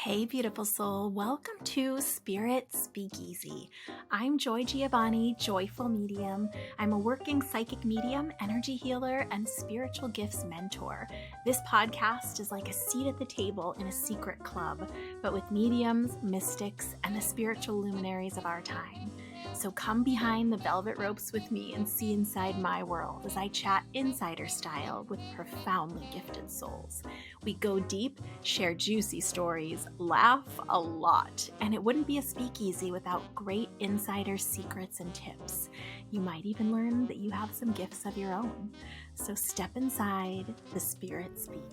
Hey, beautiful soul. Welcome to Spirit Speakeasy. I'm Joy Giovanni, Joyful Medium. I'm a working psychic medium, energy healer, and spiritual gifts mentor. This podcast is like a seat at the table in a secret club, but with mediums, mystics, and the spiritual luminaries of our time. So come behind the velvet ropes with me and see inside my world as I chat insider style with profoundly gifted souls. We go deep, share juicy stories, laugh a lot, and it wouldn't be a speakeasy without great insider secrets and tips. You might even learn that you have some gifts of your own. So step inside, the Spirit Speak.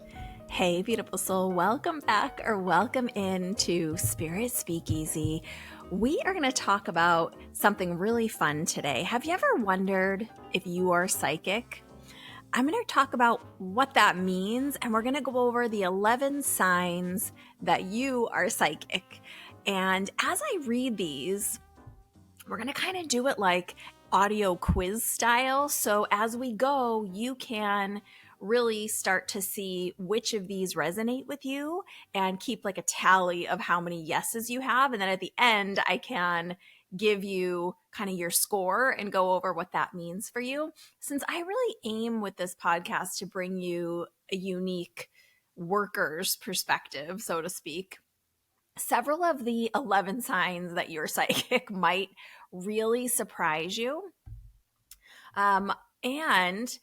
Hey, beautiful soul, welcome back or welcome into Spirit Speakeasy. We are going to talk about something really fun today. Have you ever wondered if you are psychic? I'm going to talk about what that means, and we're going to go over the 11 signs that you are psychic. And as I read these, we're going to kind of do it like audio quiz style. So as we go, you can really start to see which of these resonate with you and keep like a tally of how many yeses you have. And then at the end, I can give you kind of your score and go over what that means for you. Since I really aim with this podcast to bring you a unique worker's perspective, so to speak, several of the 11 signs that you're psychic might really surprise you. And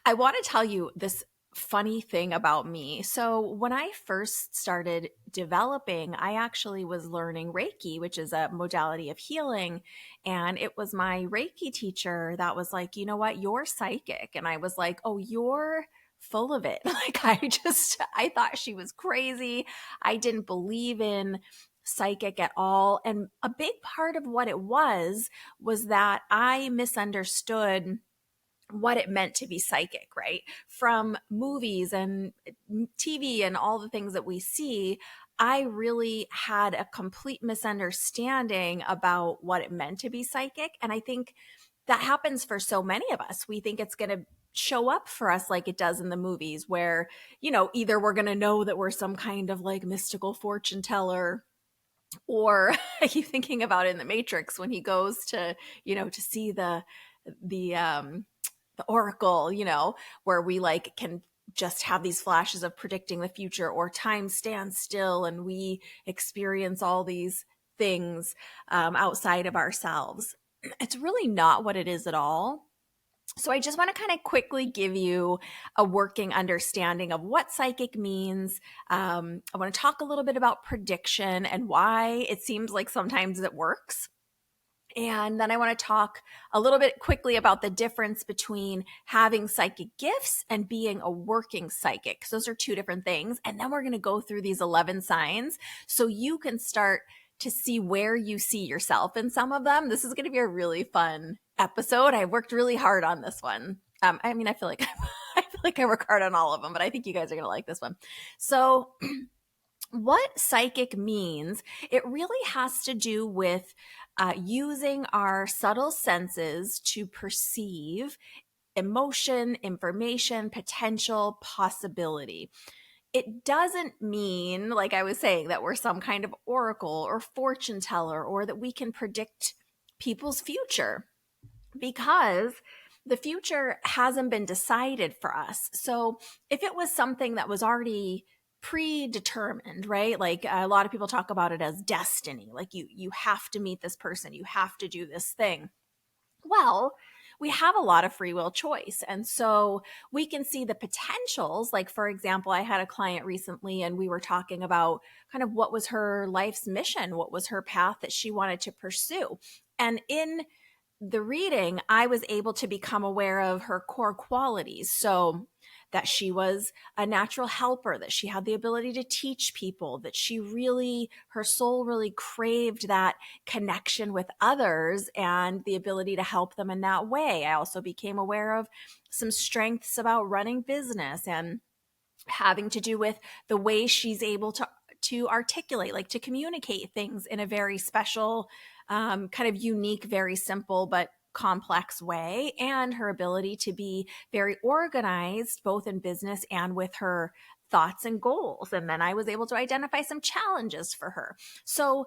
I want to tell you this funny thing about me. So when I first started developing, I actually was learning Reiki, which is a modality of healing. And it was my Reiki teacher that was like, you know what, you're psychic. And I was like, oh, you're full of it. Like I thought she was crazy. I didn't believe in psychic at all. And a big part of what it was that I misunderstood what it meant to be psychic, right? From movies and TV and all the things that we see, I really had a complete misunderstanding about what it meant to be psychic. And I think that happens for so many of us. We think it's going to show up for us like it does in the movies, where, you know, either we're going to know that we're some kind of like mystical fortune teller, or I keep thinking about it in the Matrix when he goes to, you know, to see the oracle, you know, where we like can just have these flashes of predicting the future, or time stands still and we experience all these things outside of ourselves. It's really not what it is at all. So I just want to kind of quickly give you a working understanding of what psychic means. I want to talk a little bit about prediction and why it seems like sometimes it works. And then I want to talk a little bit quickly about the difference between having psychic gifts and being a working psychic. So those are two different things. And then we're going to go through these 11 signs so you can start to see where you see yourself in some of them. This is going to be a really fun episode. I worked really hard on this one. I mean, I feel like I work hard on all of them, but I think you guys are going to like this one. So what psychic means, it really has to do with using our subtle senses to perceive emotion, information, potential, possibility. It doesn't mean, like I was saying, that we're some kind of oracle or fortune teller, or that we can predict people's future, because the future hasn't been decided for us. So if it was something that was already predetermined, right? Like a lot of people talk about it as destiny. Like you have to meet this person, you have to do this thing. Well, we have a lot of free will choice. And so we can see the potentials. Like, for example, I had a client recently and we were talking about kind of what was her life's mission, what was her path that she wanted to pursue. And in the reading, I was able to become aware of her core qualities. So that she was a natural helper, that she had the ability to teach people, that her soul really craved that connection with others and the ability to help them in that way. I also became aware of some strengths about running business and having to do with the way she's able to articulate, like to communicate things in a very special, kind of unique, very simple, but complex way, and her ability to be very organized, both in business and with her thoughts and goals. And then I was able to identify some challenges for her. So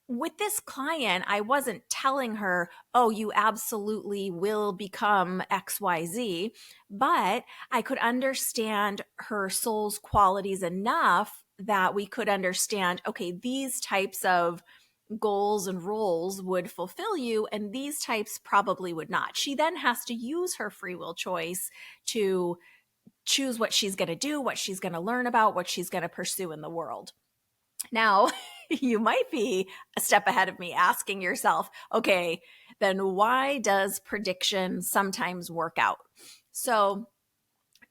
with this client, I wasn't telling her, oh, you absolutely will become XYZ, but I could understand her soul's qualities enough that we could understand, okay, these types of goals and roles would fulfill you, and these types probably would not. She then has to use her free will choice to choose what she's going to do, what she's going to learn about, what she's going to pursue in the world. Now, you might be a step ahead of me asking yourself, okay, then why does prediction sometimes work out? So,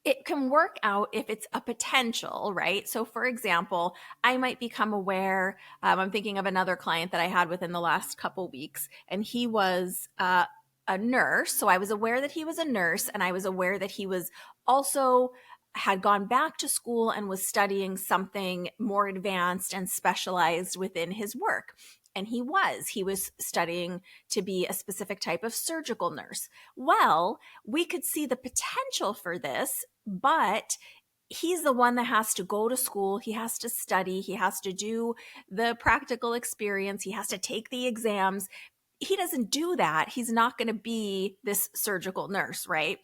it can work out if it's a potential, right? So, for example, I might become aware. I'm thinking of another client that I had within the last couple weeks, and he was a nurse. So, I was aware that he was a nurse, and I was aware that he was also had gone back to school and was studying something more advanced and specialized within his work. And he was studying to be a specific type of surgical nurse. Well, we could see the potential for this, but he's the one that has to go to school. He has to study. He has to do the practical experience. He has to take the exams. He doesn't do that. He's not going to be this surgical nurse, right?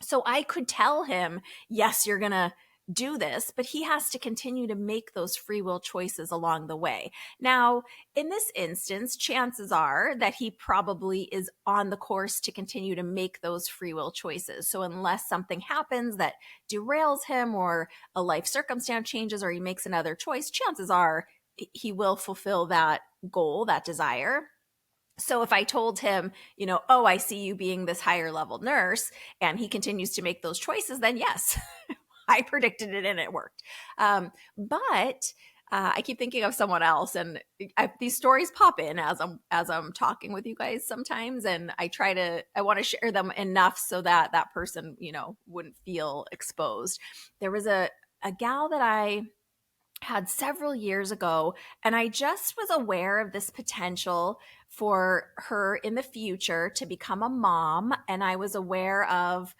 So I could tell him, yes, you're going to do this, but he has to continue to make those free will choices along the way. Now, in this instance, chances are that he probably is on the course to continue to make those free will choices. So unless something happens that derails him or a life circumstance changes or he makes another choice, chances are he will fulfill that goal, that desire. So if I told him, oh, I see you being this higher level nurse, and he continues to make those choices, then yes, I predicted it and it worked. But I keep thinking of someone else, and these stories pop in as I'm talking with you guys sometimes, and I want to share them enough so that that person, wouldn't feel exposed. There was a gal that I had several years ago, and I just was aware of this potential for her in the future to become a mom. And I was aware of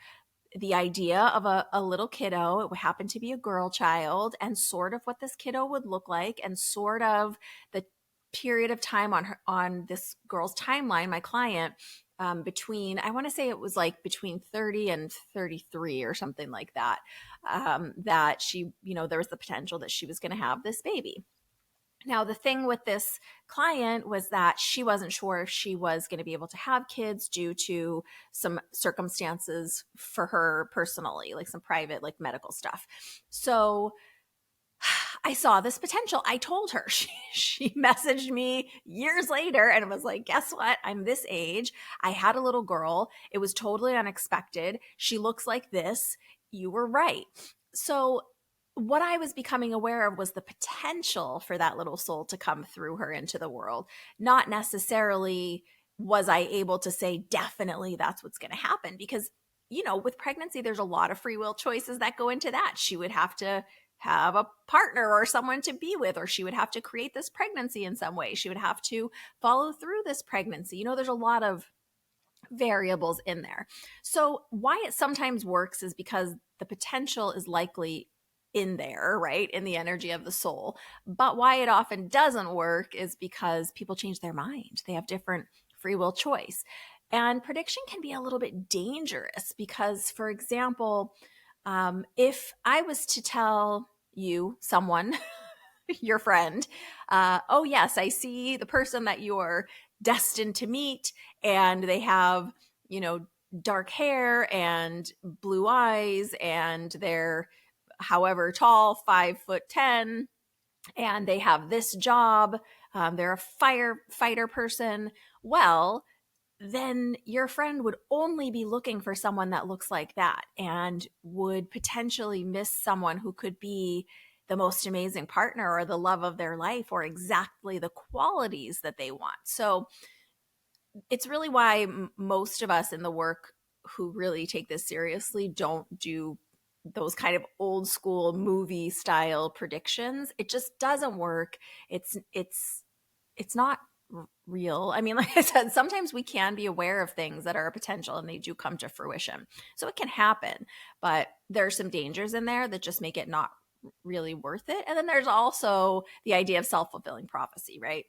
the idea of a little kiddo. It happened to be a girl child, and sort of what this kiddo would look like, and sort of the period of time on this girl's timeline, my client, between, I want to say it was like between 30 and 33 or something like that, that she, there was the potential that she was going to have this baby. Now, the thing with this client was that she wasn't sure if she was going to be able to have kids due to some circumstances for her personally, like some private, like medical stuff. So I saw this potential. I told her. She messaged me years later and was like, guess what? I'm this age. I had a little girl. It was totally unexpected. She looks like this. You were right. So what I was becoming aware of was the potential for that little soul to come through her into the world. Not necessarily was I able to say, definitely that's what's going to happen, because, with pregnancy, there's a lot of free will choices that go into that. She would have to have a partner or someone to be with, or she would have to create this pregnancy in some way. She would have to follow through this pregnancy. There's a lot of variables in there. So why it sometimes works is because the potential is likely in there, right? In the energy of the soul. But why it often doesn't work is because people change their mind. They have different free will choice. And prediction can be a little bit dangerous because, for example, if I was to tell you, someone, your friend, oh, yes, I see the person that you're destined to meet, and they have, dark hair and blue eyes, and they're however tall, 5'10", and they have this job. They're a firefighter person. Well, then your friend would only be looking for someone that looks like that and would potentially miss someone who could be the most amazing partner or the love of their life or exactly the qualities that they want. So it's really why most of us in the work who really take this seriously don't do those kind of old school movie style predictions. It just doesn't work. It's not real. I mean, like I said, sometimes we can be aware of things that are a potential and they do come to fruition. So it can happen, but there are some dangers in there that just make it not really worth it. And then there's also the idea of self-fulfilling prophecy, right?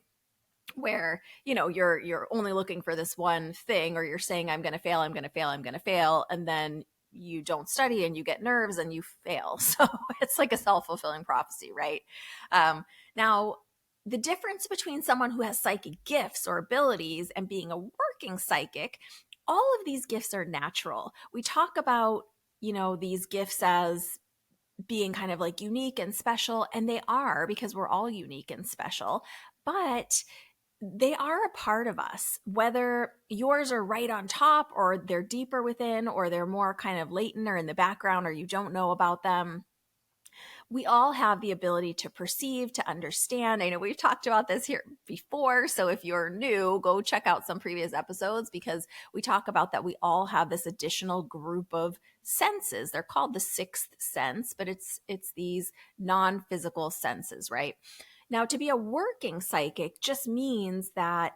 Where, you're only looking for this one thing, or you're saying, I'm going to fail, I'm going to fail, I'm going to fail. And then you don't study and you get nerves and you fail. So it's like a self-fulfilling prophecy, right? Now, the difference between someone who has psychic gifts or abilities and being a working psychic, all of these gifts are natural. We talk about, these gifts as being kind of like unique and special, and they are, because we're all unique and special. But they are a part of us, whether yours are right on top or they're deeper within, or they're more kind of latent or in the background, or you don't know about them. We all have the ability to perceive, to understand. I know we've talked about this here before. So if you're new, go check out some previous episodes, because we talk about that we all have this additional group of senses. They're called the sixth sense, but it's these non-physical senses, right? Now, to be a working psychic just means that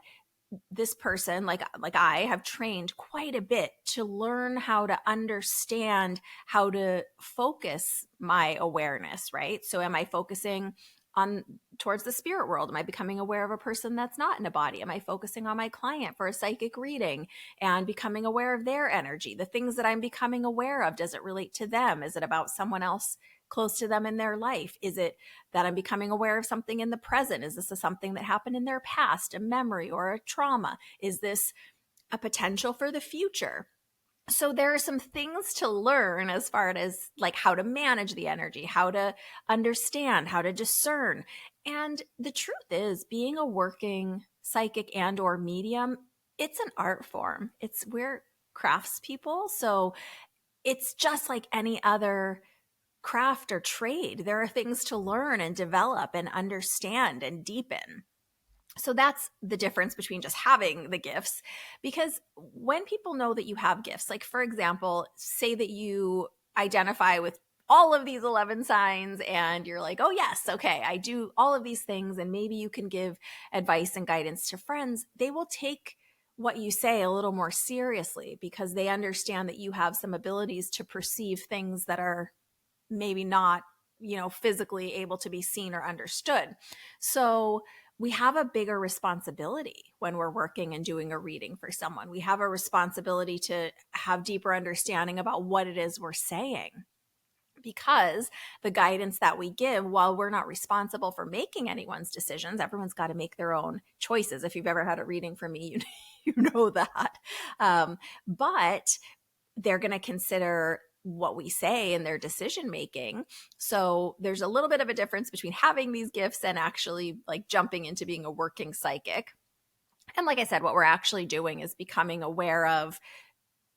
this person, like I have trained quite a bit to learn how to understand how to focus my awareness, right? So am I focusing on towards the spirit world? Am I becoming aware of a person that's not in a body? Am I focusing on my client for a psychic reading and becoming aware of their energy? The things that I'm becoming aware of, does it relate to them? Is it about someone else close to them in their life? Is it that I'm becoming aware of something in the present? Is this something that happened in their past, a memory or a trauma? Is this a potential for the future? So there are some things to learn as far as like how to manage the energy, how to understand, how to discern. And the truth is, being a working psychic and or medium, it's an art form. We're craftspeople. So it's just like any other craft or trade. There are things to learn and develop and understand and deepen. So that's the difference between just having the gifts. Because when people know that you have gifts, like for example, say that you identify with all of these 11 signs and you're like, oh yes, okay, I do all of these things, and maybe you can give advice and guidance to friends, they will take what you say a little more seriously, because they understand that you have some abilities to perceive things that are maybe not, physically able to be seen or understood. So we have a bigger responsibility when we're working and doing a reading for someone. We have a responsibility to have deeper understanding about what it is we're saying, because the guidance that we give, while we're not responsible for making anyone's decisions, everyone's got to make their own choices. If you've ever had a reading from me, you know that. But they're going to consider what we say in their decision making. So there's a little bit of a difference between having these gifts and actually like jumping into being a working psychic. And like I said, what we're actually doing is becoming aware of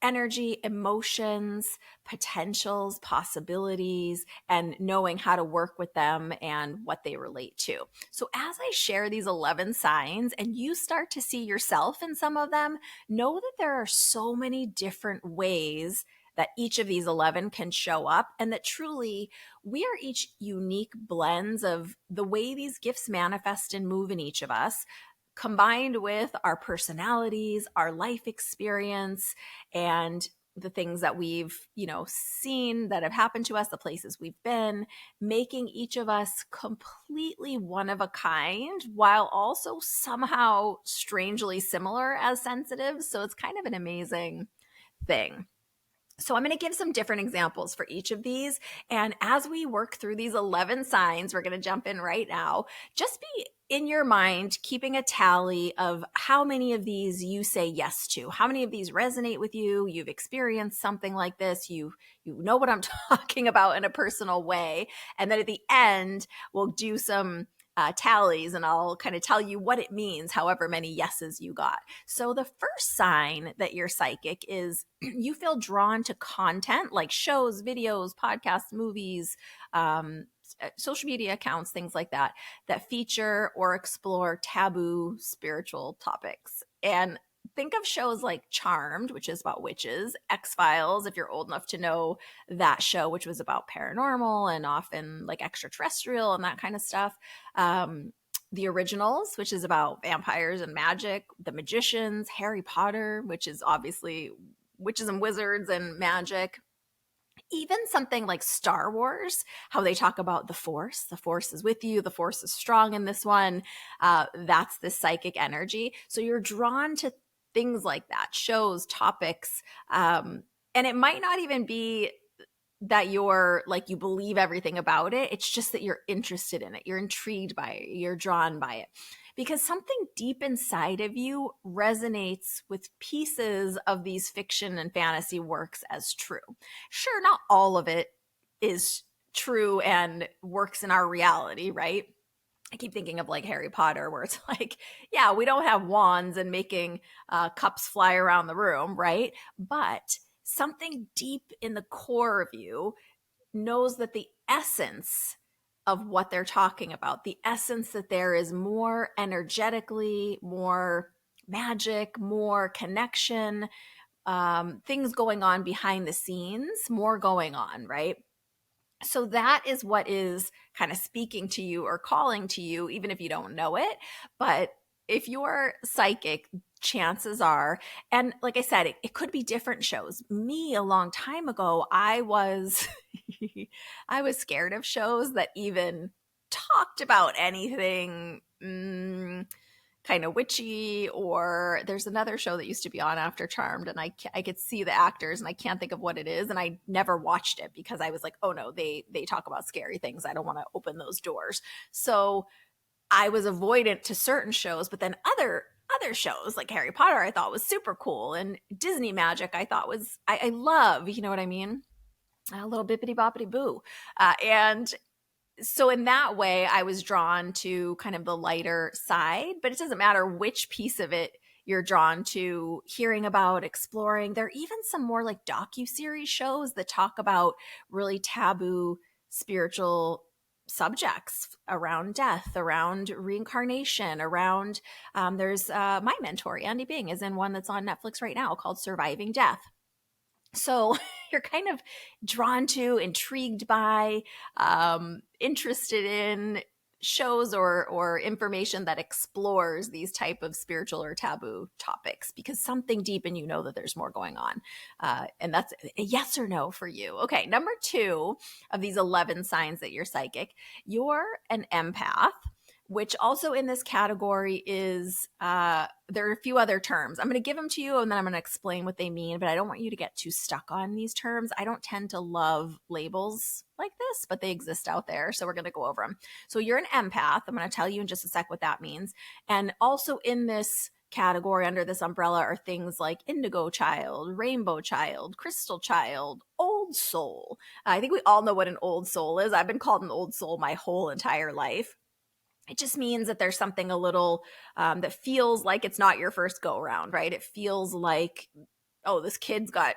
energy, emotions, potentials, possibilities, and knowing how to work with them and what they relate to. So as I share these 11 signs and you start to see yourself in some of them, know that there are so many different ways that each of these 11 can show up, and that truly we are each unique blends of the way these gifts manifest and move in each of us, combined with our personalities, our life experience, and the things that we've, seen that have happened to us, the places we've been, making each of us completely one of a kind, while also somehow strangely similar as sensitives. So it's kind of an amazing thing. So I'm going to give some different examples for each of these. And as we work through these 11 signs, we're going to jump in right now. Just be in your mind keeping a tally of how many of these you say yes to, how many of these resonate with you, you've experienced something like this, you know what I'm talking about in a personal way. And then at the end, we'll do some tallies, and I'll kind of tell you what it means, however many yeses you got. So the first sign that you're psychic is you feel drawn to content like shows, videos, podcasts, movies, social media accounts, things like that, that feature or explore taboo spiritual topics. And think of shows like Charmed, which is about witches, X-Files, if you're old enough to know that show, which was about paranormal and often like extraterrestrial and that kind of stuff. The Originals, which is about vampires and magic, The Magicians, Harry Potter, which is obviously witches and wizards and magic. Even something like Star Wars, how they talk about the force is with you, the force is strong in this one. That's the psychic energy. So you're drawn to things like that, shows, topics. And it might not even be that you're like, you believe everything about it. It's just that you're interested in it. You're intrigued by it. You're drawn by it because something deep inside of you resonates with pieces of these fiction and fantasy works as true. Sure, not all of it is true and works in our reality, right? I keep thinking of like Harry Potter, where it's like, yeah, we don't have wands and making cups fly around the room, right? But something deep in the core of you knows that the essence of what they're talking about, the essence that there is more energetically, more magic, more connection, things going on behind the scenes, more going on, right? So that is what is kind of speaking to you or calling to you, even if you don't know it. But if you're psychic, chances are, and like I said, it could be different shows. Me, a long time ago, I was I was scared of shows that even talked about anything kind of witchy. Or there's another show that used to be on after Charmed, and I could see the actors and I can't think of what it is, and I never watched it because I was like, oh no, they talk about scary things, I don't want to open those doors. So I was avoidant to certain shows, but then other shows like Harry Potter I thought was super cool, and Disney Magic I thought was I love, you know what I mean, a little bippity boppity boo. And so in that way, I was drawn to kind of the lighter side, but it doesn't matter which piece of it you're drawn to hearing about, exploring. There are even some more like docu-series shows that talk about really taboo spiritual subjects around death, around reincarnation, around there's my mentor, Andy Bing, is in one that's on Netflix right now called Surviving Death. So you're kind of drawn to, intrigued by, interested in shows or information that explores these type of spiritual or taboo topics because something deep in you know that there's more going on. And that's a yes or no for you. Okay, number 2 of these 11 signs that you're psychic, you're an empath, which also in this category is there are a few other terms. I'm going to give them to you and then I'm going to explain what they mean, but I don't want you to get too stuck on these terms. I don't tend to love labels like this, but they exist out there. So we're going to go over them. So you're an empath. I'm going to tell you in just a sec what that means. And also in this category under this umbrella are things like indigo child, rainbow child, crystal child, old soul. I think we all know what an old soul is. I've been called an old soul my whole entire life. It just means that there's something a little that feels like it's not your first go around, right? It feels like, oh, this kid's got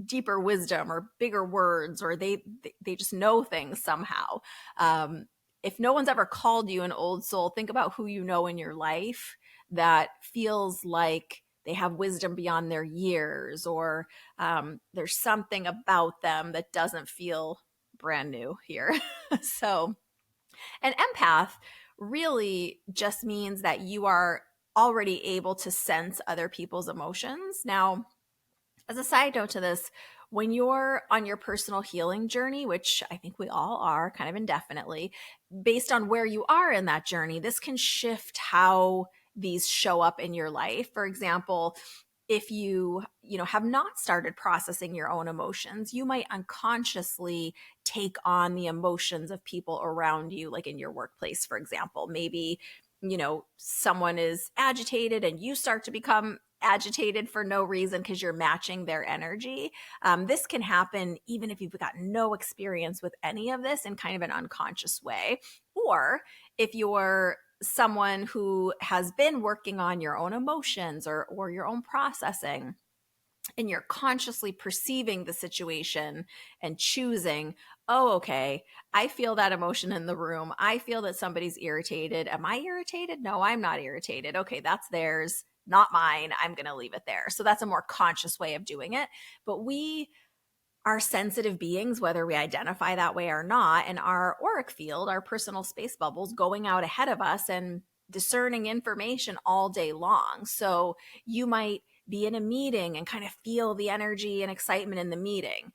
deeper wisdom or bigger words, or they just know things somehow. If no one's ever called you an old soul, think about who you know in your life that feels like they have wisdom beyond their years, or there's something about them that doesn't feel brand new here. So an empath really just means that you are already able to sense other people's emotions. Now, as a side note to this, when you're on your personal healing journey, which I think we all are kind of indefinitely, based on where you are in that journey, this can shift how these show up in your life. For example, if you know have not started processing your own emotions, you might unconsciously take on the emotions of people around you, like in your workplace, for example. Maybe someone is agitated and you start to become agitated for no reason because you're matching their energy. This can happen even if you've got no experience with any of this in kind of an unconscious way. Or if you're someone who has been working on your own emotions or your own processing, and you're consciously perceiving the situation and choosing, oh, okay, I feel that emotion in the room. I feel that somebody's irritated. Am I irritated? No, I'm not irritated. Okay, that's theirs, not mine. I'm going to leave it there. So that's a more conscious way of doing it. But we are sensitive beings, whether we identify that way or not, and our auric field, our personal space bubbles going out ahead of us and discerning information all day long. So you might be in a meeting and kind of feel the energy and excitement in the meeting.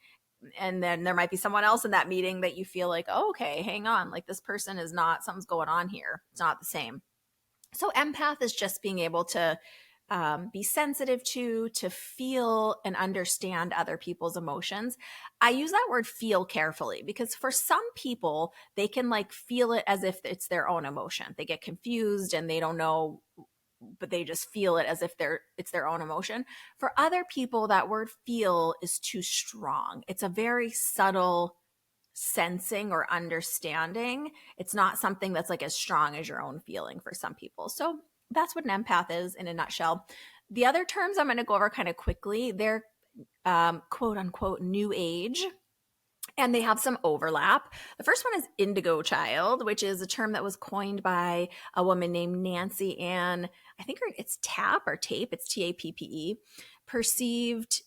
And then there might be someone else in that meeting that you feel like, oh, okay, hang on, like this person is not, something's going on here. It's not the same. So empath is just being able to be sensitive to feel and understand other people's emotions. I use that word feel carefully because for some people, they can like feel it as if it's their own emotion. They get confused and they don't know, but they just feel it as if it's their own emotion. For other people, that word feel is too strong. It's a very subtle sensing or understanding. It's not something that's like as strong as your own feeling for some people. So that's what an empath is in a nutshell. The other terms I'm going to go over kind of quickly, they're quote unquote new age, and they have some overlap. The first one is indigo child, which is a term that was coined by a woman named Nancy Ann, I think it's Tappe or Tape, it's Tappe, perceived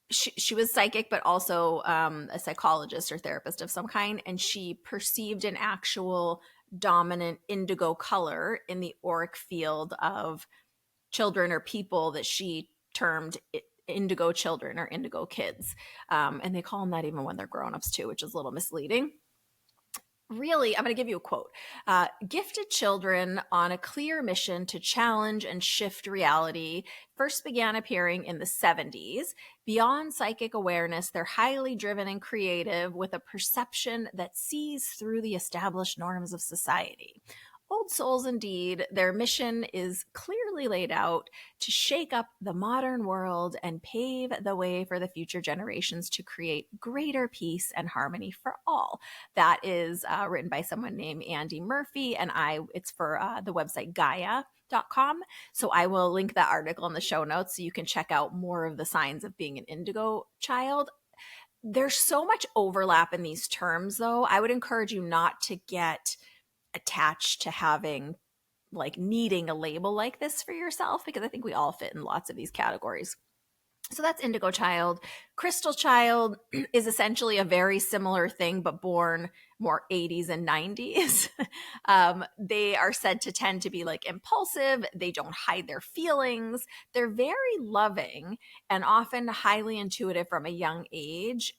she was psychic, but also a psychologist or therapist of some kind. And she perceived an actual dominant indigo color in the auric field of children or people that she termed indigo children or indigo kids. And they call them that even when they're grown-ups too, which is a little misleading. Really, I'm going to give you a quote. Gifted children on a clear mission to challenge and shift reality first began appearing in the 70s. Beyond psychic awareness, they're highly driven and creative with a perception that sees through the established norms of society. Old souls, indeed, their mission is clearly laid out to shake up the modern world and pave the way for the future generations to create greater peace and harmony for all. That is written by someone named Andy Murphy, and it's for the website Gaia.com. So I will link that article in the show notes so you can check out more of the signs of being an indigo child. There's so much overlap in these terms, though. I would encourage you not to get attached to having like needing a label like this for yourself, because I think we all fit in lots of these categories. So that's indigo child. Crystal child is essentially a very similar thing, but born more 80s and 90s. They are said to tend to be like impulsive. They don't hide their feelings. They're very loving and often highly intuitive from a young age.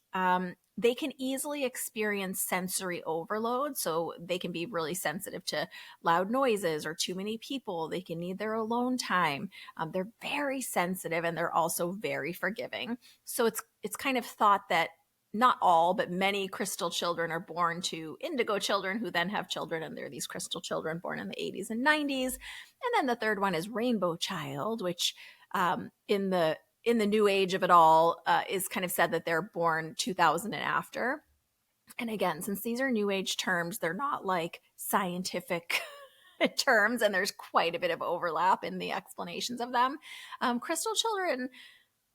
They can easily experience sensory overload. So they can be really sensitive to loud noises or too many people. They can need their alone time. They're very sensitive and they're also very forgiving. So it's kind of thought that not all, but many crystal children are born to indigo children who then have children, and they're these crystal children born in the 80s and 90s. And then the third one is rainbow child, which in the new age of it all is kind of said that they're born 2000 and after. And again, since these are new age terms, they're not like scientific terms, and there's quite a bit of overlap in the explanations of them. Crystal children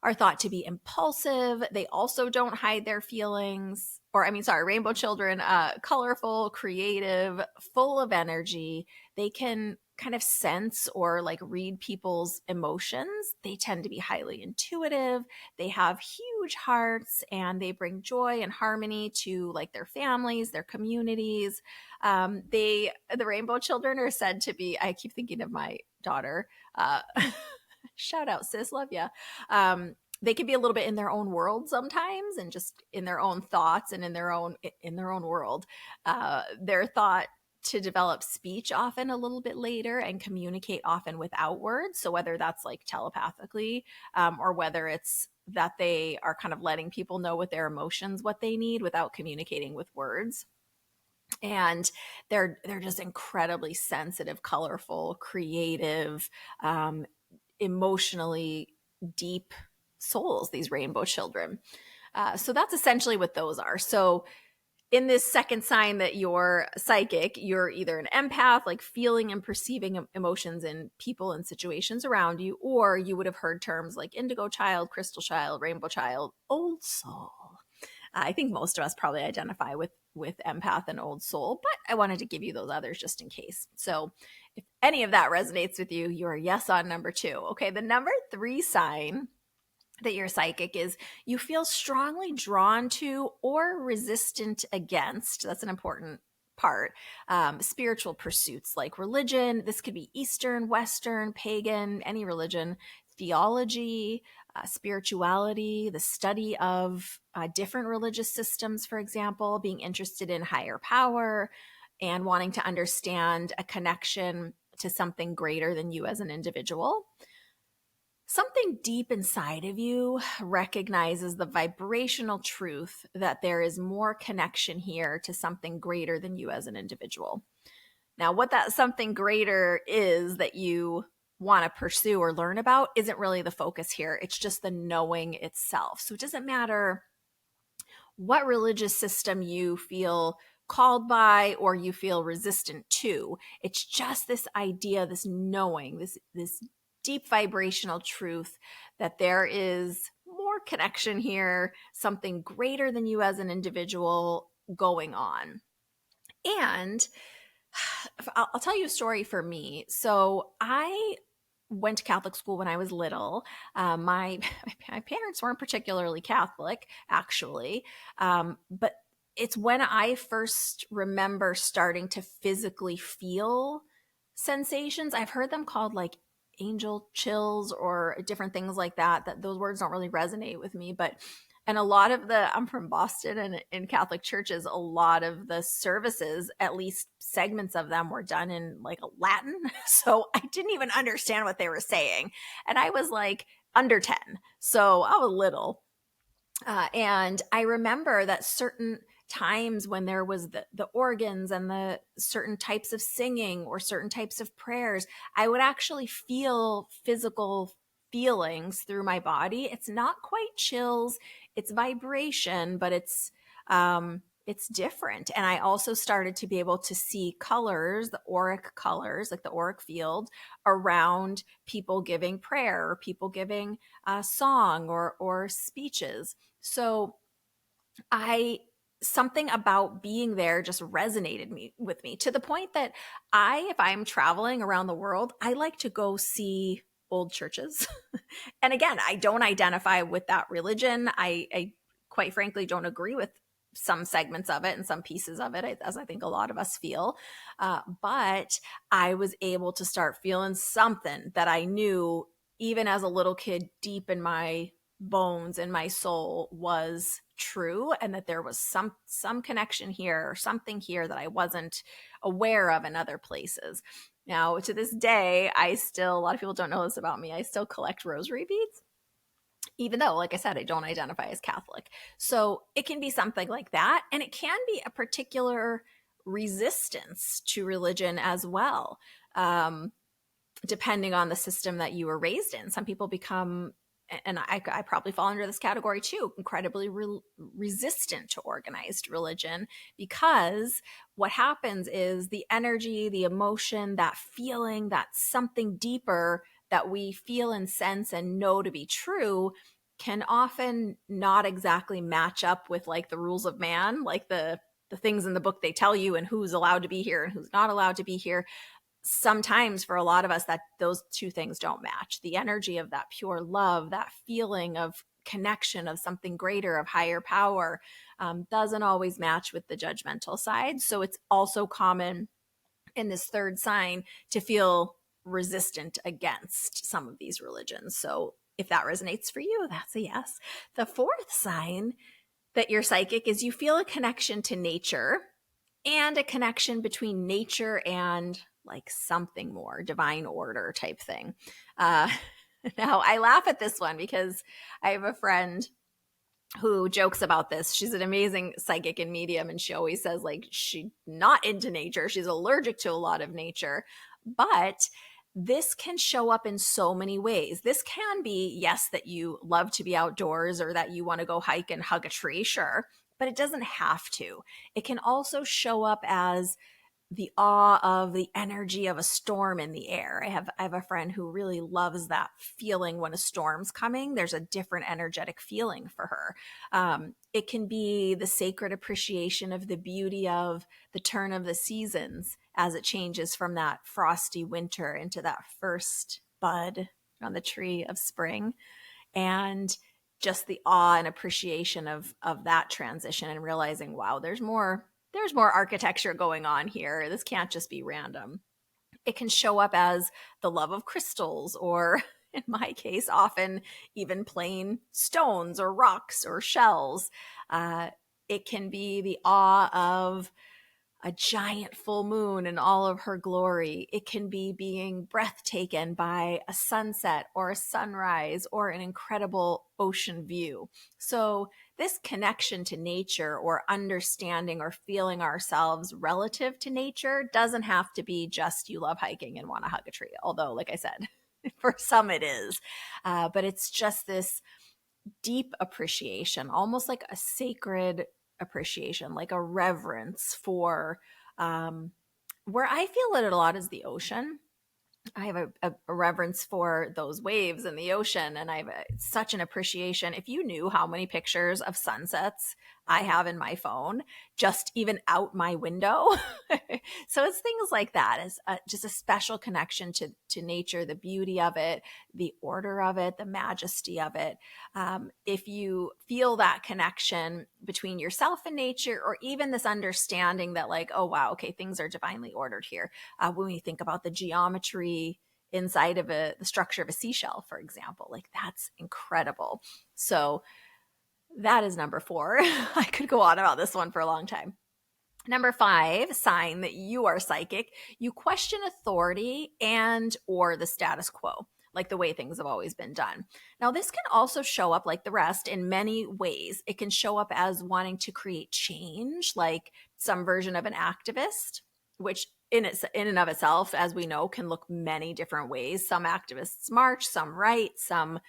are thought to be impulsive. They also don't hide their feelings. Rainbow children, colorful, creative, full of energy. They can kind of sense or like read people's emotions. They tend to be highly intuitive. They have huge hearts and they bring joy and harmony to like their families, their communities. The rainbow children are said to be, I keep thinking of my daughter, shout out sis, love ya. They can be a little bit in their own world sometimes and just in their own thoughts and in their own world. They're thought to develop speech often a little bit later and communicate often without words. So whether that's like telepathically or whether it's that they are kind of letting people know with their emotions what they need without communicating with words. And they're just incredibly sensitive, colorful, creative, emotionally deep souls, these rainbow children. So that's essentially what those are. So in this second sign that you're psychic, you're either an empath, like feeling and perceiving emotions in people and situations around you, or you would have heard terms like indigo child, crystal child, rainbow child, old soul. I think most of us probably identify with empath and old soul, but I wanted to give you those others just in case. So if any of that resonates with you, you're a yes on number 2. Okay, the number 3 sign that you're psychic is you feel strongly drawn to or resistant against. That's an important part. Spiritual pursuits like religion. This could be Eastern, Western, pagan, any religion. theology, spirituality, the study of different religious systems, for example, being interested in higher power and wanting to understand a connection to something greater than you as an individual. Something deep inside of you recognizes the vibrational truth that there is more connection here to something greater than you as an individual. Now, what that something greater is that you want to pursue or learn about isn't really the focus here. It's just the knowing itself. So it doesn't matter what religious system you feel called by or you feel resistant to. It's just this idea, this knowing, this deep vibrational truth that there is more connection here, something greater than you as an individual going on. And I'll tell you a story for me. So I went to Catholic school when I was little. My parents weren't particularly Catholic, actually, but it's when I first remember starting to physically feel sensations. I've heard them called like angel chills or different things like that. That those words don't really resonate with me, but and a lot of I'm from Boston, and in Catholic churches, a lot of the services, at least segments of them, were done in like Latin. So I didn't even understand what they were saying. And I was like under 10. So I was little. And I remember that certain times when there was the organs and the certain types of singing or certain types of prayers, I would actually feel physical feelings through my body. It's not quite chills, it's vibration, but it's different. And I also started to be able to see colors, the auric colors, like the auric field around people giving prayer or people giving song or speeches. So something about being there just resonated with me to the point that if I'm traveling around the world, I like to go see old churches. And again, I don't identify with that religion. I quite frankly don't agree with some segments of it and some pieces of it, as I think a lot of us feel. But I was able to start feeling something that I knew, even as a little kid, deep in my bones and my soul, was true, and that there was some connection here or something here that I wasn't aware of in other places. Now, to this day, a lot of people don't know this about me, I still collect rosary beads, even though, like I said, I don't identify as Catholic. So it can be something like that. And it can be a particular resistance to religion as well, depending on the system that you were raised in. Some people become, and I probably fall under this category too, incredibly resistant to organized religion, because what happens is the energy, the emotion, that feeling, that something deeper that we feel and sense and know to be true can often not exactly match up with like the rules of man, like the things in the book they tell you and who's allowed to be here and who's not allowed to be here. Sometimes for a lot of us, that those two things don't match. The energy of that pure love, that feeling of connection, of something greater, of higher power, doesn't always match with the judgmental side. So it's also common in this third sign to feel resistant against some of these religions. So if that resonates for you, that's a yes. The fourth sign that you're psychic is you feel a connection to nature, and a connection between nature and like something more, divine order type thing. Now, I laugh at this one because I have a friend who jokes about this. She's an amazing psychic and medium, and she always says like she's not into nature. She's allergic to a lot of nature, but this can show up in so many ways. This can be, yes, that you love to be outdoors or that you want to go hike and hug a tree, sure, but it doesn't have to. It can also show up as the awe of the energy of a storm in the air. I have a friend who really loves that feeling when a storm's coming. There's a different energetic feeling for her. It can be the sacred appreciation of the beauty of the turn of the seasons as it changes from that frosty winter into that first bud on the tree of spring. And just the awe and appreciation of that transition, and realizing, wow, there's more architecture going on here. This can't just be random. It can show up as the love of crystals, or in my case, often even plain stones or rocks or shells. It can be the awe of a giant full moon in all of her glory. It can be being breathtaken by a sunset or a sunrise or an incredible ocean view. So, this connection to nature or understanding or feeling ourselves relative to nature doesn't have to be just you love hiking and want to hug a tree. Although, like I said, for some it is. But it's just this deep appreciation, almost like a sacred appreciation, like a reverence for where I feel it a lot is the ocean. I have a reverence for those waves in the ocean, and I have such an appreciation. If you knew how many pictures of sunsets I have in my phone, just even out my window. So it's things like that. It's just a special connection to nature, the beauty of it, the order of it, the majesty of it. If you feel that connection between yourself and nature, or even this understanding that like, oh, wow, okay, things are divinely ordered here. When we think about the geometry inside of the structure of a seashell, for example, like that's incredible. So that is number 4. I could go on about this one for a long time. Number 5, sign that you are psychic. You question authority and or the status quo, like the way things have always been done. Now, this can also show up like the rest in many ways. It can show up as wanting to create change, like some version of an activist, which in and of itself, as we know, can look many different ways. Some activists march, some write, some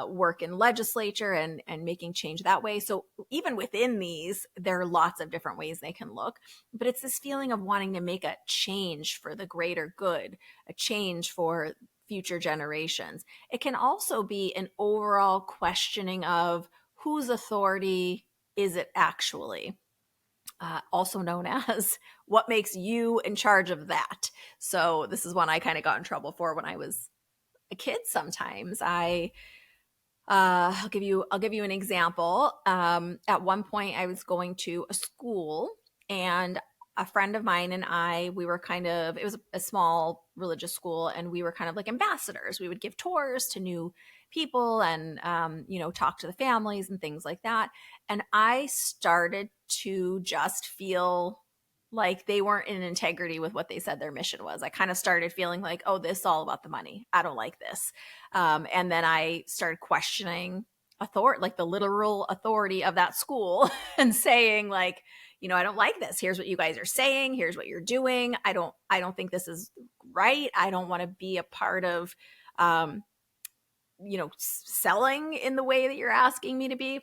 work in legislature and making change that way. So even within these, there are lots of different ways they can look. But it's this feeling of wanting to make a change for the greater good, a change for future generations. It can also be an overall questioning of whose authority is it actually? Also known as what makes you in charge of that. So this is one I kind of got in trouble for when I was a kid. Sometimes I'll give you an example. At one point, I was going to a school, and a friend of mine and we were it was a small religious school, and we were kind of like ambassadors. We would give tours to new people and, talk to the families and things like that. And I started to just feel like they weren't in integrity with what they said their mission was. I kind of started feeling like, oh, this is all about the money. I don't like this. And then I started questioning authority, like the literal authority of that school and saying like, I don't like this. Here's what you guys are saying. Here's what you're doing. I don't think this is right. I don't want to be a part of, selling in the way that you're asking me to be.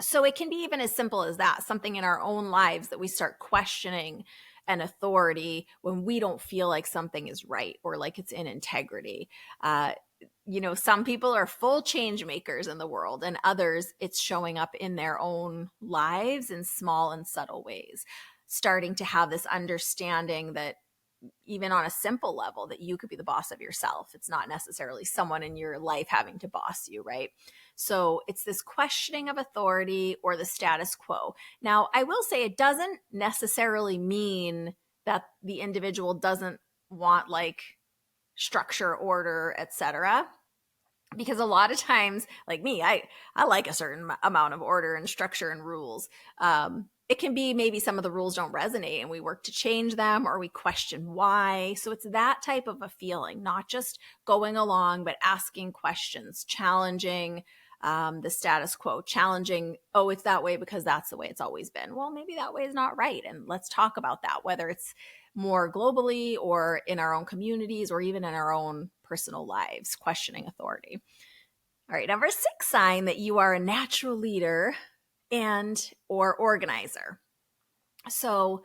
So it can be even as simple as that, something in our own lives that we start questioning an authority when we don't feel like something is right or like it's in integrity. Some people are full change makers in the world, and others, it's showing up in their own lives in small and subtle ways, starting to have this understanding that even on a simple level, that you could be the boss of yourself. It's not necessarily someone in your life having to boss you, right? So it's this questioning of authority or the status quo. Now, I will say it doesn't necessarily mean that the individual doesn't want like structure, order, etc. Because a lot of times, like me, I like a certain amount of order and structure and rules. It can be maybe some of the rules don't resonate and we work to change them, or we question why. So it's that type of a feeling, not just going along, but asking questions, challenging the status quo, challenging, oh, it's that way because that's the way it's always been. Well, maybe that way is not right. And let's talk about that, whether it's more globally or in our own communities or even in our own personal lives, questioning authority. All right, number 6 sign that you are a natural leader and or organizer. So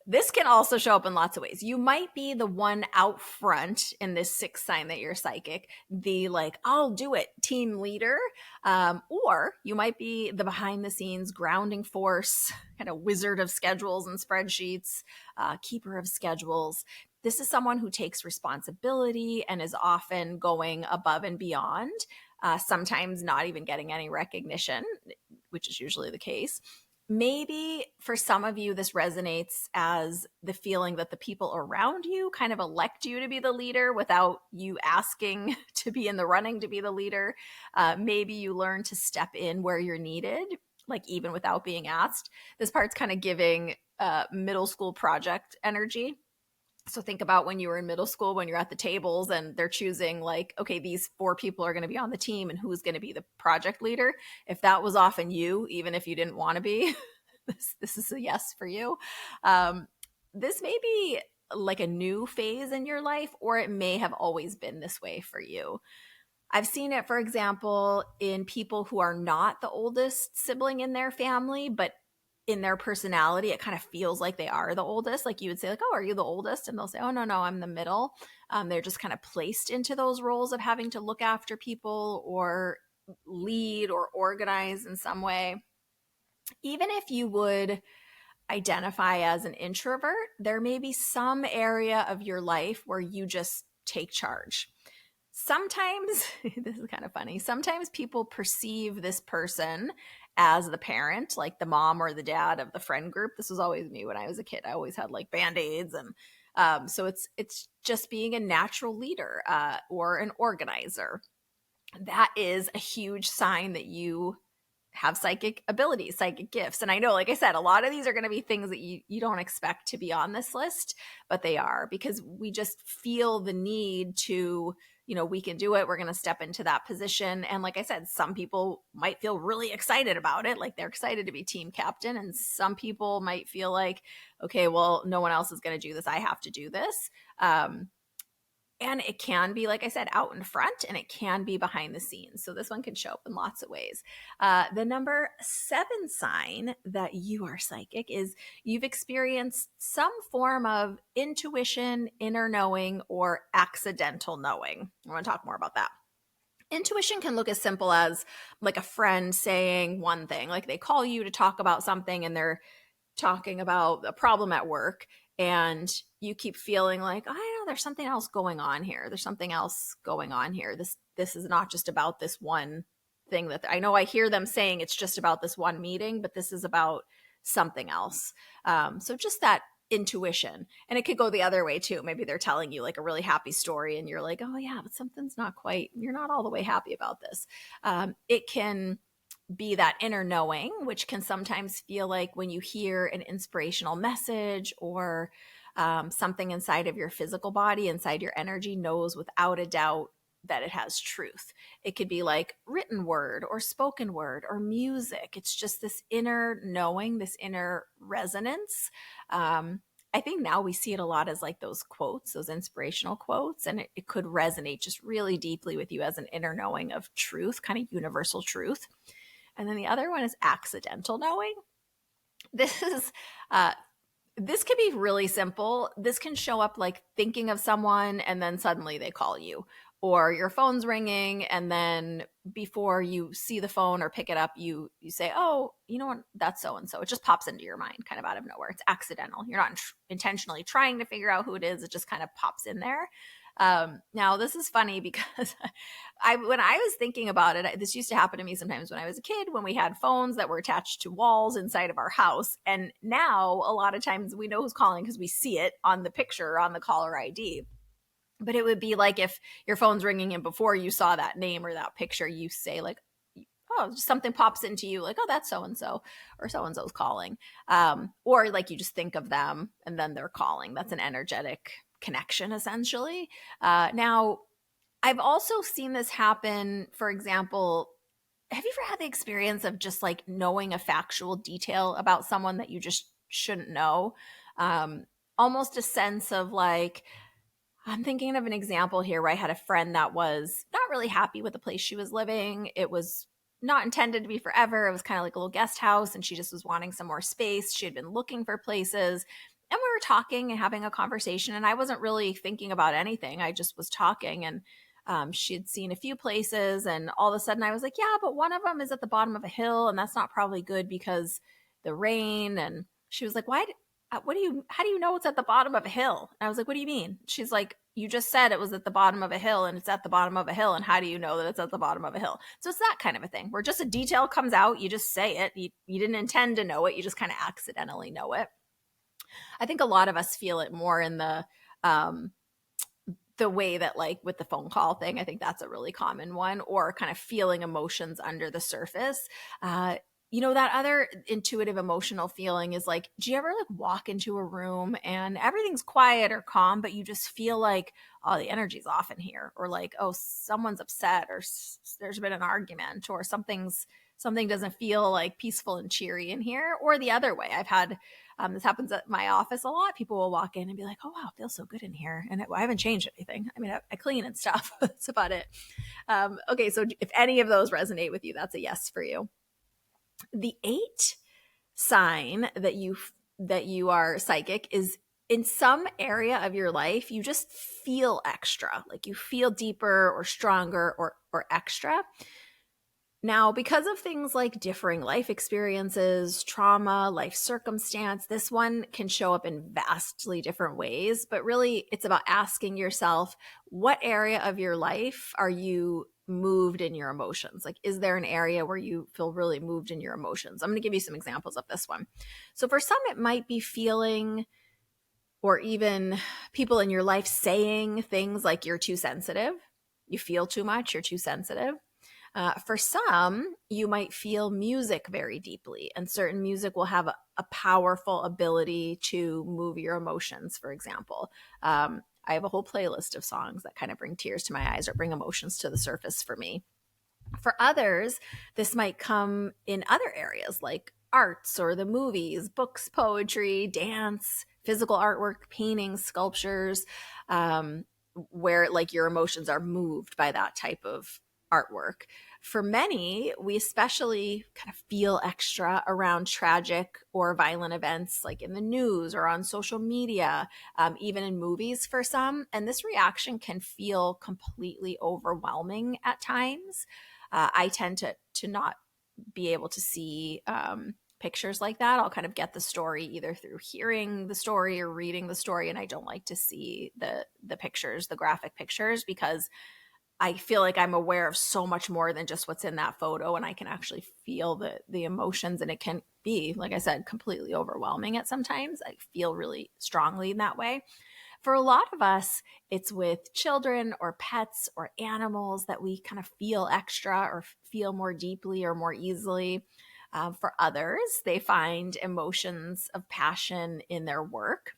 this can also show up in lots of ways. You might be the one out front in this 6 sign that you're psychic, the like, I'll do it team leader. Or you might be the behind the scenes grounding force, kind of wizard of schedules and spreadsheets, keeper of schedules. This is someone who takes responsibility and is often going above and beyond, sometimes not even getting any recognition, which is usually the case. Maybe for some of you, this resonates as the feeling that the people around you kind of elect you to be the leader without you asking to be in the running to be the leader. Maybe you learn to step in where you're needed, like even without being asked. This part's kind of giving middle school project energy. So think about when you were in middle school, when you're at the tables and they're choosing like, okay, these 4 people are going to be on the team and who's going to be the project leader. If that was often you, even if you didn't want to be, this is a yes for you. This may be like a new phase in your life, or it may have always been this way for you. I've seen it, for example, in people who are not the oldest sibling in their family, but in their personality, it kind of feels like they are the oldest. Like you would say, like, "Oh, are you the oldest?" And they'll say, "Oh, no, no, I'm the middle." They're just kind of placed into those roles of having to look after people or lead or organize in some way. Even if you would identify as an introvert, there may be some area of your life where you just take charge. Sometimes, this is kind of funny, sometimes people perceive this person as the parent, like the mom or the dad of the friend group. This was always me when I was a kid. I always had like band-aids, and so it's just being a natural leader or an organizer. That is a huge sign that you have psychic abilities, psychic gifts. And I know, like I said, a lot of these are going to be things that you don't expect to be on this list, but they are, because we just feel the need to, we can do it. We're going to step into that position. And like I said, some people might feel really excited about it. Like they're excited to be team captain. And some people might feel like, okay, well, no one else is going to do this. I have to do this. And it can be, like I said, out in front, and it can be behind the scenes. So this one can show up in lots of ways. The number 7 sign that you are psychic is you've experienced some form of intuition, inner knowing, or accidental knowing. I want to talk more about that. Intuition can look as simple as like a friend saying one thing, like they call you to talk about something and they're talking about a problem at work, and you keep feeling like, oh, I know there's something else going on here. There's something else going on here. This is not just about this one thing that I know I hear them saying it's just about this one meeting, but this is about something else. So just that intuition. And it could go the other way too. Maybe they're telling you like a really happy story and you're like, oh yeah, but something's not quite, you're not all the way happy about this. It can be that inner knowing, which can sometimes feel like when you hear an inspirational message or something inside of your physical body, inside your energy knows without a doubt that it has truth. It could be like written word or spoken word or music. It's just this inner knowing, this inner resonance. I think now we see it a lot as like those quotes, those inspirational quotes, and it could resonate just really deeply with you as an inner knowing of truth, kind of universal truth. And then the other one is accidental knowing. This is this can be really simple. This can show up like thinking of someone and then suddenly they call you, or your phone's ringing and then before you see the phone or pick it up, you say, "Oh, you know what? That's so and so." It just pops into your mind kind of out of nowhere. It's accidental. You're not intentionally trying to figure out who it is. It just kind of pops in there. Now this is funny because when I was thinking about it, this used to happen to me sometimes when I was a kid, when we had phones that were attached to walls inside of our house. And now a lot of times we know who's calling because we see it on the picture or on the caller ID. But it would be like if your phone's ringing and before you saw that name or that picture, you say like, oh, just something pops into you like, oh, that's so-and-so or so-and-so's calling. Or like you just think of them and then they're calling. That's an energetic connection essentially. Now, I've also seen this happen, for example, have you ever had the experience of just like knowing a factual detail about someone that you just shouldn't know? Almost a sense of like, I'm thinking of an example here where I had a friend that was not really happy with the place she was living. It was not intended to be forever. It was kind of like a little guest house, and she just was wanting some more space. She had been looking for places, and we were talking and having a conversation, and I wasn't really thinking about anything. I just was talking, and she had seen a few places, and all of a sudden I was like, yeah, but one of them is at the bottom of a hill, and that's not probably good because the rain. And she was like, how do you know it's at the bottom of a hill? And I was like, what do you mean? She's like, you just said it was at the bottom of a hill and it's at the bottom of a hill. And how do you know that it's at the bottom of a hill? So it's that kind of a thing where just a detail comes out. You just say it. You didn't intend to know it. You just kind of accidentally know it. I think a lot of us feel it more in the way that, like with the phone call thing, I think that's a really common one, or kind of feeling emotions under the surface. That other intuitive emotional feeling is like, do you ever like walk into a room and everything's quiet or calm, but you just feel like, oh, the energy's off in here, or like, oh, someone's upset, or there's been an argument, or something doesn't feel like peaceful and cheery in here. Or the other way, I've had this happens at my office a lot. People will walk in and be like, oh, wow, it feels so good in here. And I haven't changed anything. I mean, I clean and stuff. That's about it. Okay, so if any of those resonate with you, that's a yes for you. The 8 sign that you are psychic is in some area of your life, you just feel extra, like you feel deeper or stronger or extra. Now, because of things like differing life experiences, trauma, life circumstance, this one can show up in vastly different ways. But really, it's about asking yourself, what area of your life are you moved in your emotions? Like, is there an area where you feel really moved in your emotions? I'm going to give you some examples of this one. So for some, it might be feeling, or even people in your life saying things like, you're too sensitive, you feel too much, you're too sensitive. For some, you might feel music very deeply, and certain music will have a powerful ability to move your emotions, for example. I have a whole playlist of songs that kind of bring tears to my eyes or bring emotions to the surface for me. For others, this might come in other areas like arts or the movies, books, poetry, dance, physical artwork, paintings, sculptures, where like your emotions are moved by that type of artwork. For many, we especially kind of feel extra around tragic or violent events like in the news or on social media, even in movies for some. And this reaction can feel completely overwhelming at times. I tend to not be able to see pictures like that. I'll kind of get the story either through hearing the story or reading the story, and I don't like to see the pictures, the graphic pictures, because I feel like I'm aware of so much more than just what's in that photo, and I can actually feel the emotions, and it can be, like I said, completely overwhelming at sometimes. I feel really strongly in that way. For a lot of us, it's with children or pets or animals that we kind of feel extra or feel more deeply or more easily. For others, they find emotions of passion in their work.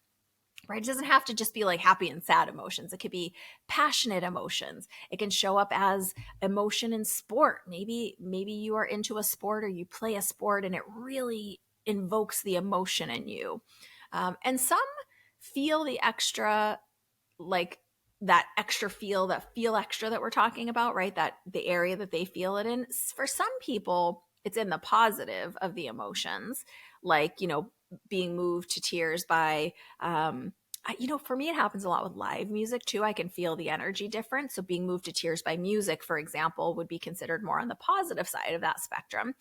Right? It doesn't have to just be like happy and sad emotions. It could be passionate emotions. It can show up as emotion in sport. Maybe you are into a sport or you play a sport and it really invokes the emotion in you. And some feel the extra, like that extra feel, that feel extra that we're talking about, right? That the area that they feel it in. For some people, it's in the positive of the emotions, like, being moved to tears by, for me, it happens a lot with live music too. I can feel the energy difference. So being moved to tears by music, for example, would be considered more on the positive side of that spectrum.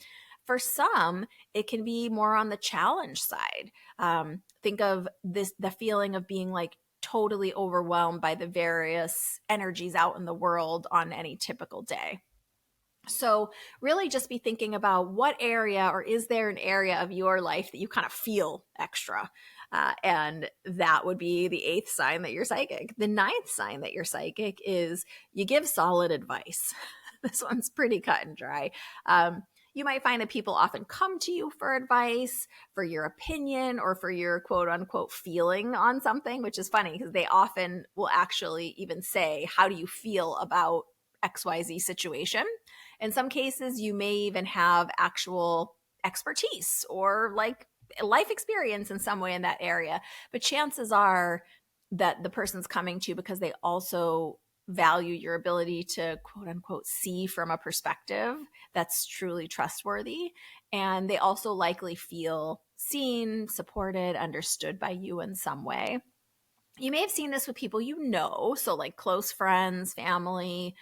For some, it can be more on the challenge side. Think of the feeling of being like totally overwhelmed by the various energies out in the world on any typical day. So really just be thinking about what area, or is there an area of your life that you kind of feel extra? And that would be the 8th sign that you're psychic. The 9th sign that you're psychic is you give solid advice. This one's pretty cut and dry. You might find that people often come to you for advice, for your opinion, or for your quote unquote feeling on something, which is funny because they often will actually even say, how do you feel about XYZ situation? In some cases, you may even have actual expertise or like life experience in some way in that area. But chances are that the person's coming to you because they also value your ability to quote unquote see from a perspective that's truly trustworthy. And they also likely feel seen, supported, understood by you in some way. You may have seen this with people so like close friends, family,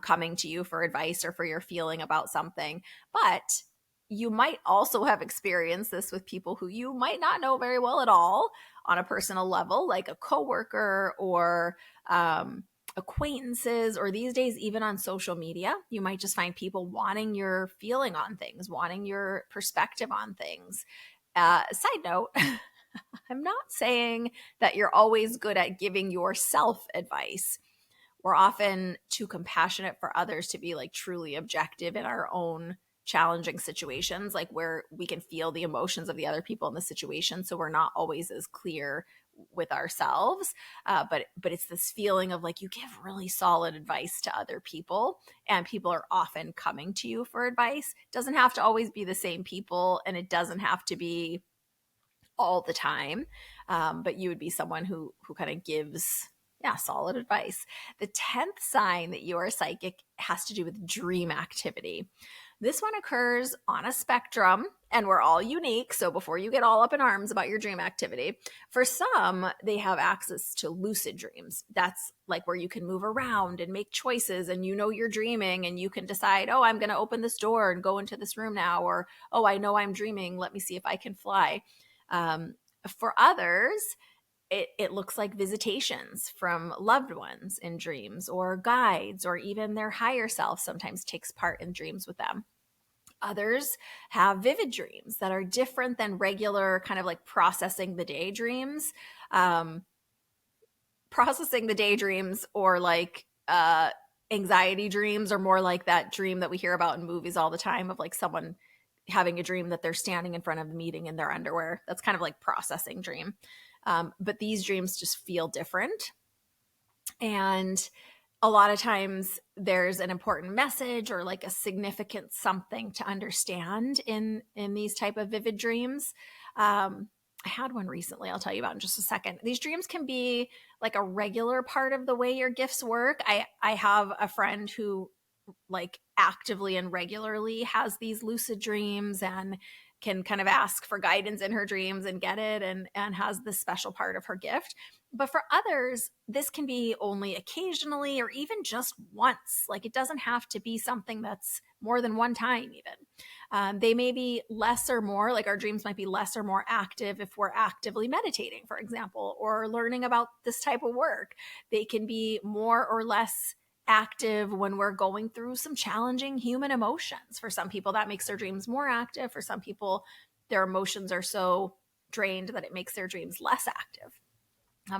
coming to you for advice or for your feeling about something. But you might also have experienced this with people who you might not know very well at all on a personal level, like a coworker or acquaintances, or these days, even on social media. You might just find people wanting your feeling on things, wanting your perspective on things. Side note, I'm not saying that you're always good at giving yourself advice. We're often too compassionate for others to be like truly objective in our own challenging situations, like where we can feel the emotions of the other people in the situation. So we're not always as clear with ourselves. But it's this feeling of like you give really solid advice to other people, and people are often coming to you for advice. It doesn't have to always be the same people, and it doesn't have to be all the time. But you would be someone who kind of gives, yeah, solid advice. The 10th sign that you are psychic has to do with dream activity. This one occurs on a spectrum, and we're all unique. So before you get all up in arms about your dream activity, for some, they have access to lucid dreams. That's like where you can move around and make choices, and you know you're dreaming, and you can decide, oh, I'm going to open this door and go into this room now, or oh, I know I'm dreaming. Let me see if I can fly. Um, for others, it looks like visitations from loved ones in dreams, or guides, or even their higher self sometimes takes part in dreams with them. Others have vivid dreams that are different than regular kind of like processing the daydreams. Processing the daydreams, or like anxiety dreams, are more like that dream that we hear about in movies all the time of like someone having a dream that they're standing in front of the meeting in their underwear. That's kind of like processing dream. But these dreams just feel different. And a lot of times there's an important message or like a significant something to understand in these type of vivid dreams. I had one recently, I'll tell you about in just a second. These dreams can be like a regular part of the way your gifts work. I have a friend who like actively and regularly has these lucid dreams and can kind of ask for guidance in her dreams and get it, and has this special part of her gift. But for others, this can be only occasionally or even just once. Like it doesn't have to be something that's more than one time even. They may be less or more, like our dreams might be less or more active if we're actively meditating, for example, or learning about this type of work. They can be more or less active when we're going through some challenging human emotions. For some people, that makes their dreams more active. For some people, their emotions are so drained that it makes their dreams less active.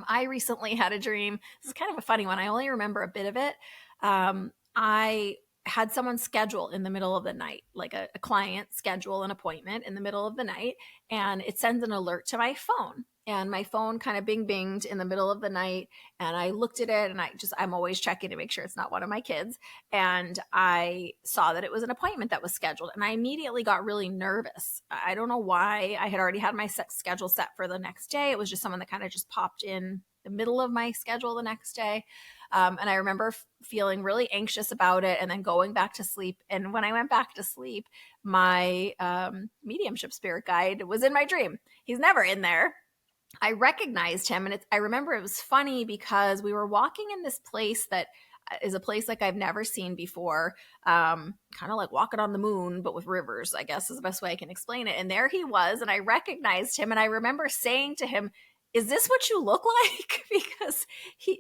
I recently had a dream. This is kind of a funny one. I only remember a bit of it. I had someone schedule in the middle of the night, like a client schedule an appointment in the middle of the night, and it sends an alert to my phone. And my phone kind of binged in the middle of the night. And I looked at it, and I'm always checking to make sure it's not one of my kids. And I saw that it was an appointment that was scheduled. And I immediately got really nervous. I don't know why. I had already had my schedule set for the next day. It was just someone that kind of just popped in the middle of my schedule the next day. And I remember feeling really anxious about it and then going back to sleep. And when I went back to sleep, my mediumship spirit guide was in my dream. He's never in there. I recognized him, and I remember it was funny because we were walking in this place that is a place like I've never seen before, kind of like walking on the moon, but with rivers, I guess is the best way I can explain it. And there he was, and I recognized him, and I remember saying to him, is this what you look like? Because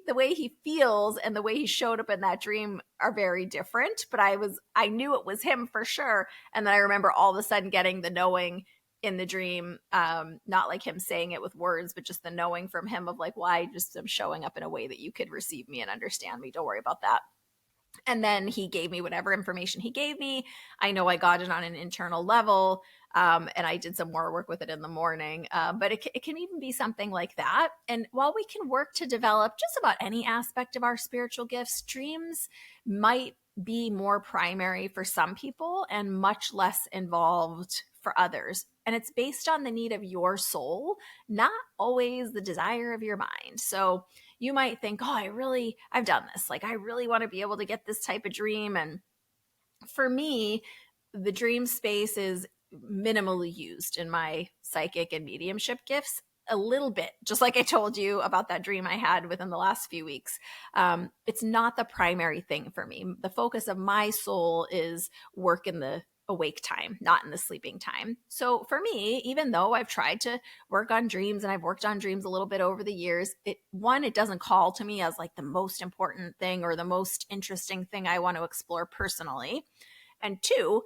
the way he feels and the way he showed up in that dream are very different, but I knew it was him for sure. And then I remember all of a sudden getting the knowing in the dream, not like him saying it with words, but just the knowing from him of like, well, I just am showing up in a way that you could receive me and understand me. Don't worry about that. And then he gave me whatever information he gave me. I know I got it on an internal level, and I did some more work with it in the morning. But it can even be something like that. And while we can work to develop just about any aspect of our spiritual gifts, dreams might be more primary for some people and much less involved for others. And it's based on the need of your soul, not always the desire of your mind. So you might think, oh, I've done this. Like, I really want to be able to get this type of dream. And for me, the dream space is minimally used in my psychic and mediumship gifts. A little bit, just like I told you about that dream I had within the last few weeks. It's not the primary thing for me. The focus of my soul is work in the awake time, not in the sleeping time. So for me, even though I've tried to work on dreams and I've worked on dreams a little bit over the years, it doesn't call to me as like the most important thing or the most interesting thing I want to explore personally. And two,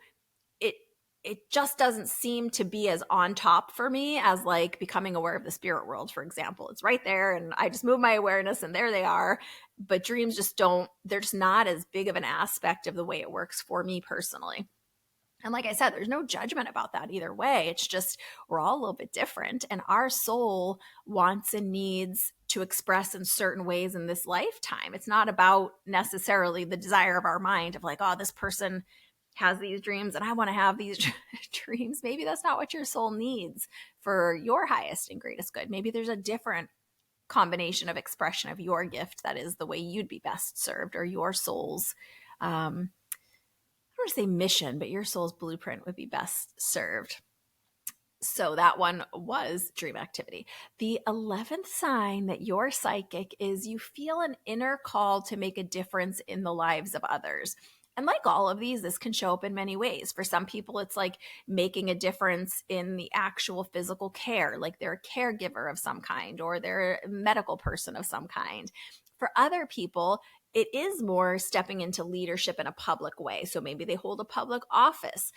it it just doesn't seem to be as on top for me as like becoming aware of the spirit world, for example. It's right there and I just move my awareness and there they are. But dreams just don't, they're just not as big of an aspect of the way it works for me personally. And like I said, there's no judgment about that either way. It's just we're all a little bit different. And our soul wants and needs to express in certain ways in this lifetime. It's not about necessarily the desire of our mind of like, oh, this person has these dreams and I want to have these dreams. Maybe that's not what your soul needs for your highest and greatest good. Maybe there's a different combination of expression of your gift that is the way you'd be best served, or your soul's I don't want to say mission, but your soul's blueprint would be best served. So that one was dream activity. The 11th sign that you're psychic is you feel an inner call to make a difference in the lives of others. And like all of these, this can show up in many ways. For some people, it's like making a difference in the actual physical care, like they're a caregiver of some kind or they're a medical person of some kind. For other people, it is more stepping into leadership in a public way. So maybe they hold a public office.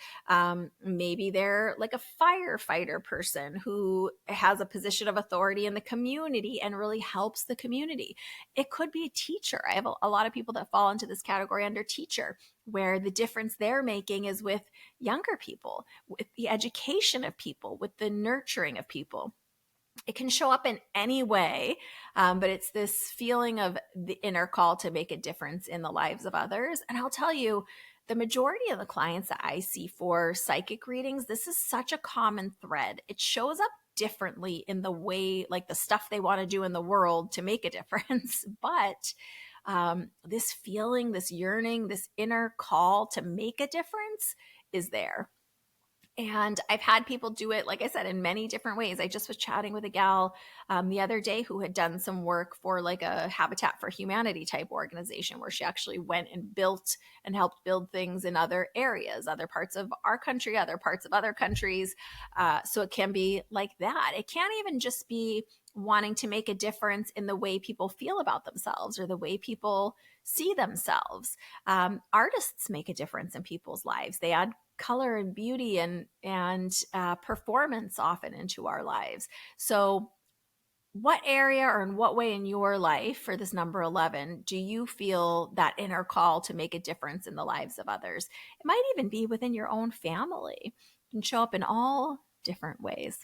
Maybe they're like a firefighter person who has a position of authority in the community and really helps the community. It could be a teacher. I have a lot of people that fall into this category under teacher, where the difference they're making is with younger people, with the education of people, with the nurturing of people. It can show up in any way, but it's this feeling of the inner call to make a difference in the lives of others. And I'll tell you, the majority of the clients that I see for psychic readings, this is such a common thread. It shows up differently in the way, like the stuff they want to do in the world to make a difference. But this feeling, this yearning, this inner call to make a difference is there. And I've had people do it, like I said, in many different ways. I just was chatting with a gal the other day who had done some work for like a Habitat for Humanity type organization, where she actually went and built and helped build things in other areas, other parts of our country, other parts of other countries. So it can be like that. It can't even just be wanting to make a difference in the way people feel about themselves or the way people see themselves. Artists make a difference in people's lives. They add color and beauty and performance often into our lives. So what area or in what way in your life for this number 11 do you feel that inner call to make a difference in the lives of others? It might even be within your own family. It can show up in all different ways.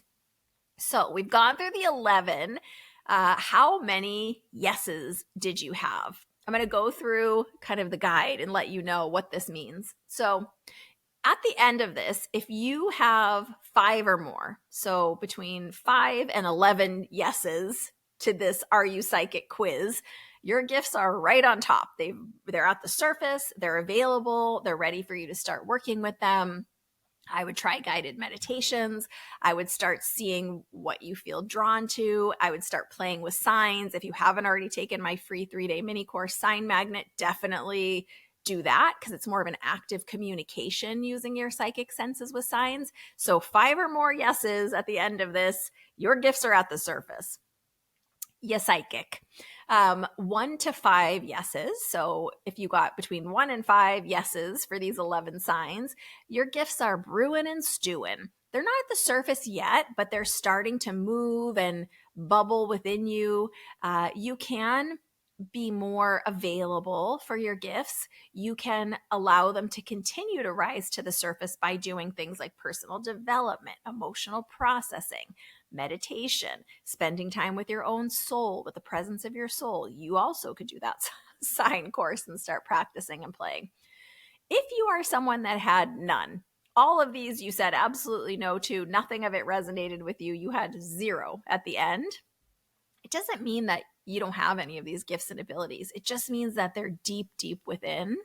So we've gone through the 11. How many yeses did you have? I'm going to go through kind of the guide and let you know what this means. So at the end of this, if you have 5 or more, so between 5 and 11 yeses to this Are You Psychic quiz, your gifts are right on top. They're at the surface, they're available, they're ready for you to start working with them. I would try guided meditations. I would start seeing what you feel drawn to. I would start playing with signs. If you haven't already taken my free 3-day mini course, Sign Magnet, definitely do that, because it's more of an active communication using your psychic senses with signs. So 5 or more yeses at the end of this, your gifts are at the surface. Yes, psychic. 1 to 5 yeses. So if you got between 1 and 5 yeses for these 11 signs, your gifts are brewing and stewing. They're not at the surface yet, but they're starting to move and bubble within you. You can be more available for your gifts. You can allow them to continue to rise to the surface by doing things like personal development, emotional processing, meditation, spending time with your own soul, with the presence of your soul. You also could do that sign course and start practicing and playing. If you are someone that had none, all of these you said absolutely no to, nothing of it resonated with you, you had 0 at the end, it doesn't mean that you don't have any of these gifts and abilities. It just means that they're deep, deep within.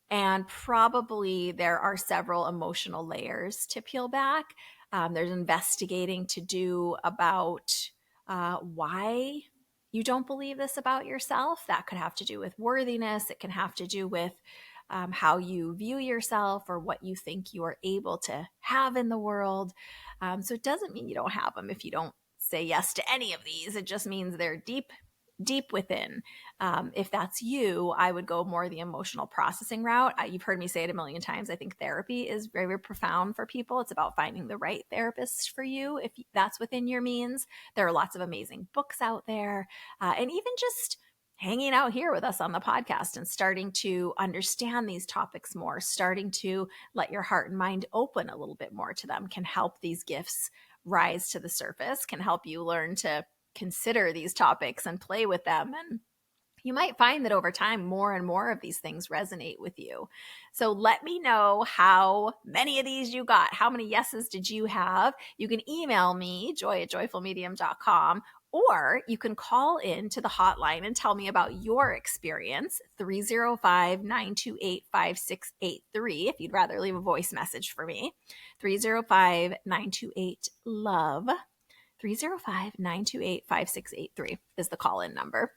And probably there are several emotional layers to peel back. There's investigating to do about why you don't believe this about yourself. That could have to do with worthiness. It can have to do with how you view yourself or what you think you are able to have in the world. So it doesn't mean you don't have them if you don't say yes to any of these. It just means they're deep within. If that's you, I would go more the emotional processing route. You've heard me say it a million times. I think therapy is very, very profound for people. It's about finding the right therapist for you if that's within your means. There are lots of amazing books out there, and even just hanging out here with us on the podcast and starting to understand these topics more, starting to let your heart and mind open a little bit more to them can help these gifts rise to the surface, can help you learn to consider these topics and play with them. And you might find that over time, more and more of these things resonate with you. So let me know how many of these you got. How many yeses did you have? You can email me, joy@joyfulmedium.com, or you can call in to the hotline and tell me about your experience, 305-928-5683, if you'd rather leave a voice message for me, 305-928-LOVE. 305-928-5683 is the call-in number.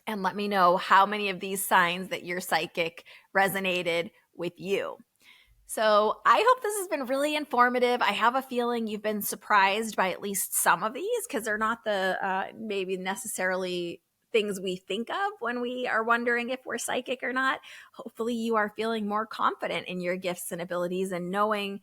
And let me know how many of these signs that you're psychic resonated with you. So I hope this has been really informative. I have a feeling you've been surprised by at least some of these because they're not the maybe necessarily things we think of when we are wondering if we're psychic or not. Hopefully you are feeling more confident in your gifts and abilities and knowing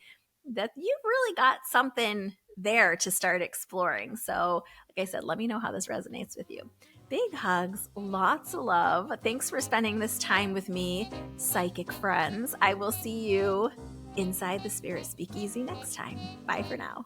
that you've really got something there to start exploring. So like I said, let me know how this resonates with you. Big hugs, lots of love. Thanks for spending this time with me, psychic friends. I will see you inside the Spirit Speakeasy next time. Bye for now.